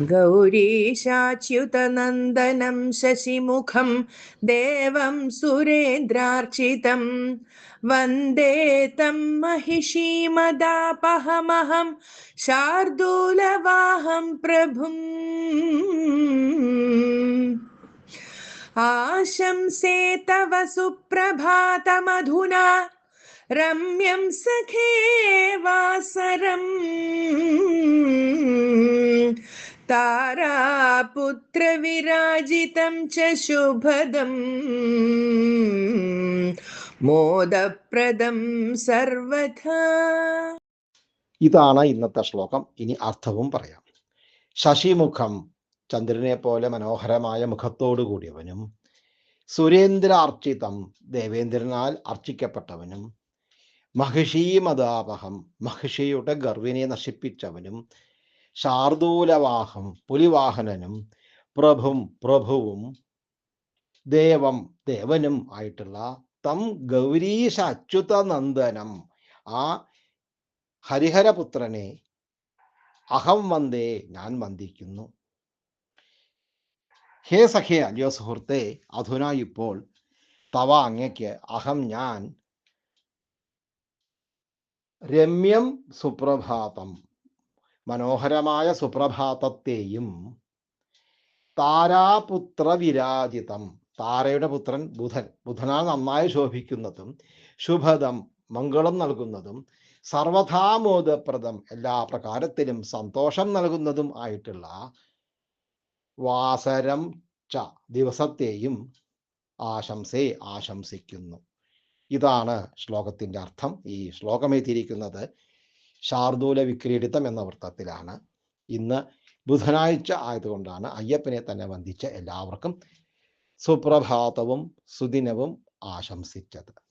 ഗൗരീശാച്യുതനന്ദനം ശശിമുഖം ദേവം സുരേന്ദ്രാർച്ചിതം വന്ദേ തം महिषीमदापहमहं शार्दूलवाहं प्रभुम् आशंसे तव सुप्रभातमधुना रम्यं सखे वासरम् तारापुत्रविराजितं च शुभदम् മോദപ്രദം സർവഥാ. ഇതാണ് ഇന്നത്തെ ശ്ലോകം. ഇനി അർത്ഥവും പറയാം. ശശിമുഖം, ചന്ദ്രനെ പോലെ മനോഹരമായ മുഖത്തോടു കൂടിയവനും, സുരേന്ദ്രാർച്ചിതം, ദേവേന്ദ്രനാൽ അർച്ചിക്കപ്പെട്ടവനും, മഹിഷീമദാപഹം, മഹിഷിയുടെ ഗർവിനെ നശിപ്പിച്ചവനും, ശാർദൂലവാഹം, പുലിവാഹനനും, പ്രഭുവും, ദേവം, ദേവനും ആയിട്ടുള്ള തം ഗൗരീശ അച്യുത നന്ദനം, ആ ഹരിഹരപുത്രനെ അഹം വന്ദേ, ഞാൻ വന്ദിക്കുന്നു. ഹേ സഖേ, അല്ലയോ സുഹൃത്തെ, അധുന ഇപ്പോൾ, തവ അങ്ങയ്ക്ക്, അഹം ഞാൻ, രമ്യം സുപ്രഭാതം, മനോഹരമായ സുപ്രഭാതത്തെയും, താരാപുത്ര വിരാജിതം, താരയുടെ പുത്രൻ ബുധനാൽ നന്നായി ശോഭിക്കുന്നതും, ശുഭദം, മംഗളം നൽകുന്നതും, സർവഥാമോദപ്രദം, എല്ലാ പ്രകാരത്തിലും സന്തോഷം നൽകുന്നതും ആയിട്ടുള്ള വാസരം ച, ദിവസത്തെയും ആശംസിക്കുന്നു. ഇതാണ് ശ്ലോകത്തിൻ്റെ അർത്ഥം. ഈ ശ്ലോകം എഴുതിയിരിക്കുന്നത് ശാർദൂല വിക്രീഡിതം എന്ന വൃത്തത്തിലാണ്. ഇന്ന് ബുധനാഴ്ച ആയതുകൊണ്ടാണ് അയ്യപ്പനെ തന്നെ വന്ദിച്ച എല്ലാവർക്കും സുപ്രഭാതവും സുദിനവും ആശംസിച്ചത്.